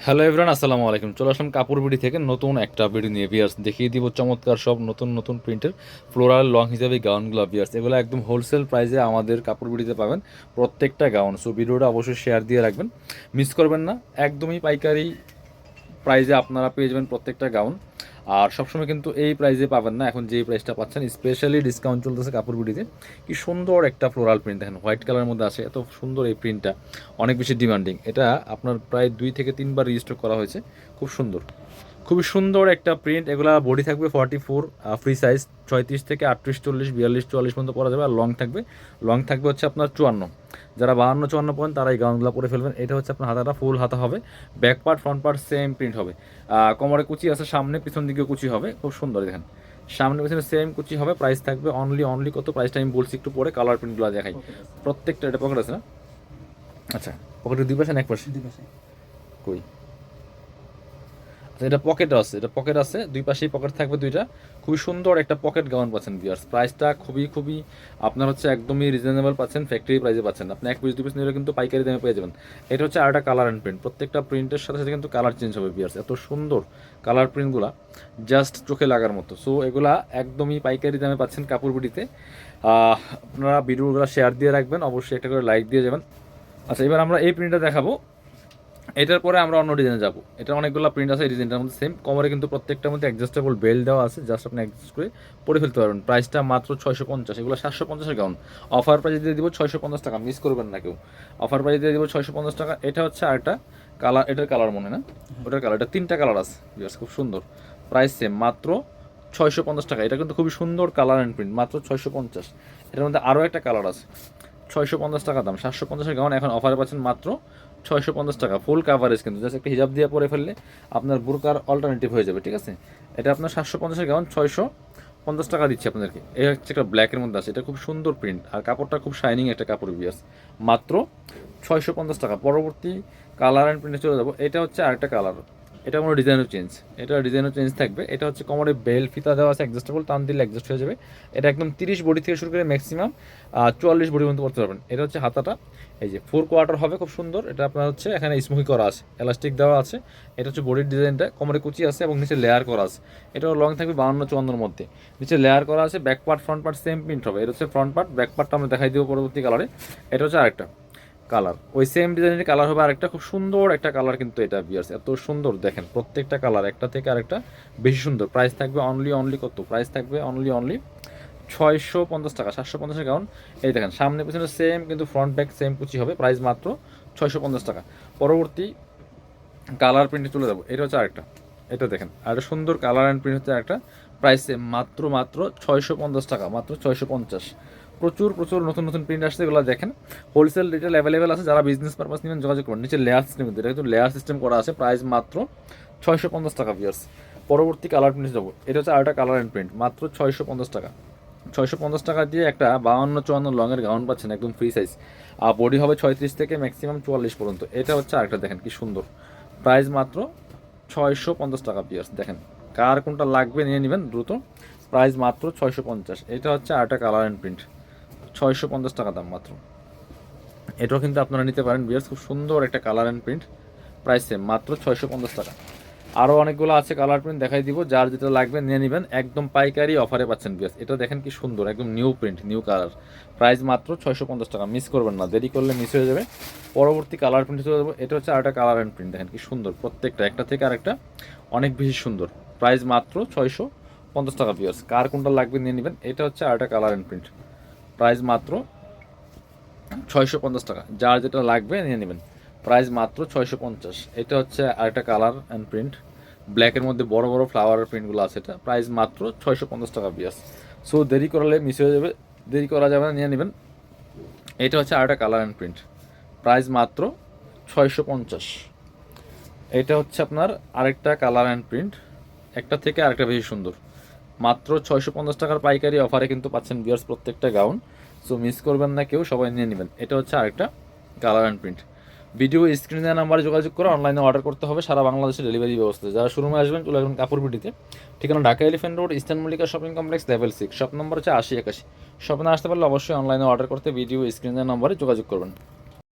Hello everyone, আসসালামু আলাইকুম। চলে আসলাম কাপড় বিডি থেকে নতুন একটা ভিডিও নিয়ে। ভিউয়ার্স, দেখিয়ে দিব চমৎকার সব নতুন নতুন প্রিন্টের ফ্লোরাল লং হিসাবে গাউনগুলো। ভিউয়ার্স, এগুলো একদম হোলসেল প্রাইসে আমাদের কাপড় বিডিতে পাবেন প্রত্যেকটা গাউন। সো ভিডিওটা অবশ্যই শেয়ার দিয়ে রাখবেন, মিস করবেন না। একদমই পাইকারি প্রাইজে আপনারা পেয়ে যাবেন প্রত্যেকটা গাউন। আর সবসময় কিন্তু এই প্রাইজে পাবেন না, এখন যেই প্রাইসটা পাচ্ছেন স্পেশালি ডিসকাউন্ট চলতেছে কাপড় বিডিতে। কি সুন্দর একটা ফ্লোরাল প্রিন্ট দেখেন, হোয়াইট কালারের মধ্যে আছে, এত সুন্দর এই প্রিন্টটা, অনেক বেশি ডিমান্ডিং। এটা আপনার প্রায় 2 থেকে 3 বার রেজিস্টার করা হয়েছে, খুব সুন্দর, খুবই সুন্দর একটা প্রিন্ট। এগুলা বডি থাকবে 44, ফ্রি সাইজ 36 থেকে 38, 40, 42, 44 পর্যন্ত পরা যাবে। আর লং থাকবে হচ্ছে আপনার 54। যারা 52, 54 পয়েন্ট তারা এই গাউনগুলো পরে ফেলবেন। এটা হচ্ছে আপনার হাতাটা ফুল হাতা হবে, back part front part same print হবে। কোমরে কুচি আছে, সামনে পিছন দিকেও কুচি হবে, খুব সুন্দর দেখেন, সামনে পিছনে সেম কুচি হবে। প্রাইস থাকবে অনলি কত, প্রাইসটা আমি বলছি একটু পরে। কালার প্রিন্টগুলো দেখাই প্রত্যেকটা। এটা পকেট আছে না? আচ্ছা, পকেটের দুই পাশে না এক পাশে? কই, আচ্ছা, এটা পকেট আছে, এটা পকেট আছে, দুই পাশেই পকেট থাকবে দুইটা। খুবই সুন্দর একটা পকেট গাউন পাচ্ছেন ভিউয়ার্স। প্রাইসটা খুবই আপনার হচ্ছে একদমই রিজনেবল পাচ্ছেন, ফ্যাক্টরি প্রাইসে পাচ্ছেন। আপনি এক পিস দুই পিস নিলে কিন্তু পাইকারি দামে পেয়ে যাবেন। এটা হচ্ছে আরেকটা কালার অ্যান্ড প্রিন্ট, প্রত্যেকটা প্রিন্টের সাথে সাথে কিন্তু কালার চেঞ্জ হবে ভিউয়ার্স। এত সুন্দর কালার প্রিন্টগুলা, জাস্ট চোখে লাগার মতো। সো এগুলা একদমই পাইকারি দামে পাচ্ছেন কাপড় বিডিতে। আপনারা ভিডিওগুলো শেয়ার দিয়ে রাখবেন, অবশ্যই একটা করে লাইক দিয়ে যাবেন। আচ্ছা, এবার আমরা এই প্রিন্টটা দেখাবো, এটার পরে আমরা অন্য ডিজাইনে যাবো। এটা অনেকগুলো প্রিন্ট আছে, এই ডিজাইনটার মধ্যে সেম। কমরে কিন্তু প্রত্যেকটার মধ্যে অ্যাডজাস্টেবল বেল্ট দেওয়া আছে, জাস্ট আপনি অ্যাডজাস্ট করে পরে ফেলতে পারবেন। প্রাইসটা মাত্র 650। এগুলো 750-এর গাউন। অফার প্রাইস দিয়ে দিব 650 টাকা, মিস করবেন না কেউ। অফার প্রাইস দিয়ে দিব 650 টাকা। এটা হচ্ছে আরেকটা কালার, এটার কালার মনে না, ওটার কালার, এটা 3টা কালার আছে, খুব সুন্দর। প্রাইস সেম, মাত্র 650 টাকা। এটা কিন্তু খুবই সুন্দর কালার অ্যান্ড প্রিন্ট, মাত্র 650। এটার মধ্যে আরও একটা কালার আছে, 650 টাকা দাম। 750-এর গাউন এখন অফারে পাচ্ছেন মাত্র 650 টাকা। ফুল কাভারেজ কিন্তু, জাস্ট একটা হিজাব দিয়ে পরে ফেললে আপনার বুরকার অল্টারনেটিভ হয়ে যাবে, ঠিক আছে? এটা আপনার 750-এর গাউন 650 টাকা দিচ্ছি আপনাদেরকে। এই হচ্ছে একটা ব্ল্যাকের মধ্যে আছে, এটা খুব সুন্দর প্রিন্ট, আর কাপড়টা খুব শাইনিং একটা কাপড় বিয়াস। মাত্র 650 টাকা। পরবর্তী কালার অ্যান্ড প্রিন্টে চলে যাবো। এটা হচ্ছে আরেকটা কালার, এটা কোনো ডিজাইনও চেঞ্জ, এটা ডিজাইনও চেঞ্জ থাকবে। এটা হচ্ছে কোমরে বেল্ট ফিতা দেওয়া আছে, অ্যাডজাস্টেবল, টান দিলে অ্যাডজাস্ট হয়ে যাবে। এটা একদম 30 বডি থেকে শুরু করে ম্যাক্সিমাম 44 বডি পর্যন্ত করতে পারবেন। এটা হচ্ছে হাতাটা, এই যে 4 কোয়ার্টার হবে, খুব সুন্দর। এটা আপনার হচ্ছে এখানে স্মোকি করা আছে, এলাস্টিক দেওয়া আছে। এটা হচ্ছে বডির ডিজাইনটা, কোমরে কুচি আছে এবং নিচে লেয়ার করা আছে। এটাও লং থাকবে 52-54-এর মধ্যে, নিচে লেয়ার করা আছে। Back part front part same print হবে। এটা হচ্ছে ফ্রন্ট পার্ট, ব্যাক পার্টটা আমরা দেখাই দিব পরবর্তী কালারে। এটা হচ্ছে আরেকটা কালার, ওই সেম ডিজাইনের কালার হবে আরেকটা, খুব সুন্দর একটা কালার কিন্তু এটা ভিউয়ার্স। এত সুন্দর দেখেন, প্রত্যেকটা কালার একটা থেকে আরেকটা বেশি সুন্দর। প্রাইস থাকবে অনলি কত, প্রাইস থাকবে অনলি 650 টাকা। 750-এর গাউন। এই দেখেন, সামনে পিছনে সেম কিন্তু ফ্রন্ট ব্যাক সেম কুচি হবে। প্রাইস মাত্র 650 টাকা। পরবর্তী কালার প্রিন্টে চলে যাবো। এটা হচ্ছে আরেকটা, এটা দেখেন, আর সুন্দর কালার অ্যান্ড প্রিন্ট হচ্ছে একটা। প্রাইস সেম, মাত্র 650 টাকা, মাত্র 650। প্রচুর নতুন নতুন প্রিন্ট আসছে, এগুলো দেখেন। হোলসেল রিটেল অ্যাভেলেবেল আছে, যারা বিজনেস পারপাস নেবেন যোগাযোগ করুন। নিচে লেয়ার সিস্টেম, কিন্তু এটা কিন্তু লেয়ার সিস্টেম করা আছে। প্রাইস মাত্র 650 টাকা ভিউয়ার্স। পরবর্তী কালার প্রিন্ট যাবো। এটা হচ্ছে আরেকটা কালার অ্যান্ড প্রিন্ট, মাত্র 650 টাকা। 650 টাকা দিয়ে একটা 52-54 লংয়ের গাউন পাচ্ছেন, একদম ফ্রি সাইজ। আর বডি হবে 36 থেকে ম্যাক্সিমাম 44 পর্যন্ত। এটা হচ্ছে আরেকটা, দেখেন কি সুন্দর। প্রাইস মাত্র 650 টাকা পিয়ার্স। দেখেন, কার কোনটা লাগবে নিয়ে নেবেন দ্রুত। প্রাইস মাত্র 650। এটা হচ্ছে আরেকটা কালার অ্যান্ড প্রিন্ট, 650 টাকা দাম মাত্র। এটাও কিন্তু আপনারা নিতে পারেন বিয়ার্স, খুব সুন্দর একটা colour and print. Price same, মাত্র 650 টাকা। আরও অনেকগুলো আছে কালার প্রিন্ট, দেখাই দিব। যার যেটা লাগবে নিয়ে নেবেন, একদম পাইকারি অফারে পাচ্ছেন বিয়ার্স। এটা দেখেন কি সুন্দর, একদম new print, new colour. Price মাত্র 650 টাকা, মিস করবেন না, দেরি করলে মিস হয়ে যাবে। পরবর্তী কালার প্রিন্টে চলে যাবো। এটা হচ্ছে আরেকটা কালার অ্যান্ড প্রিন্ট, দেখেন কি সুন্দর, প্রত্যেকটা একটা থেকে আরেকটা অনেক বেশি সুন্দর। প্রাইস মাত্র 650 টাকা বিয়ার্স। কার কোনটা লাগবে নিয়ে নেবেন। এটা হচ্ছে আরেকটা কালার অ্যান্ড প্রিন্ট, প্রাইস মাত্র 650 টাকা। যার যেটা লাগবে নিয়ে নেবেন। প্রাইস মাত্র 650। এটা হচ্ছে আরেকটা কালার অ্যান্ড প্রিন্ট, ব্ল্যাকের মধ্যে বড় বড় ফ্লাওয়ারের প্রিন্টগুলো আছে। এটা প্রাইস মাত্র 650 টাকা বিয়াস। সো দেরি করলে মিস হয়ে যাবে, দেরি করা যাবে না, নিয়ে নেবেন। এটা হচ্ছে আরেকটা কালার অ্যান্ড প্রিন্ট, প্রাইস মাত্র 650। এটা হচ্ছে আপনার আরেকটা কালার অ্যান্ড প্রিন্ট, একটা থেকে আরেকটা বেশি সুন্দর। মাত্র 650 টাকার পাইকারি অফারে কিন্তু পাচ্ছেন বিয়ার্স প্রত্যেকটা গাউন। সো মিস করবেন না কেউ, সবাই নিয়ে নেবেন। এটা হচ্ছে আরেকটা কালার অ্যান্ড প্রিন্ট। ভিডিও স্ক্রিনে দেওয়া নাম্বারে যোগাযোগ করে অনলাইনে অর্ডার করতে হবে, সারা বাংলাদেশে ডেলিভারি ব্যবস্থা। যারা শোরুমে আসবেন চলে আসবেন কাপড় বিডিতে। ঠিকানা Dhaka elephant road, eastern Mallika shopping complex, level 6, shop number হচ্ছে 8081। শপে না আসতে পারলে অবশ্যই অনলাইনে অর্ডার করতে ভিডিও স্ক্রিনে দেওয়া নাম্বারে যোগাযোগ করবেন।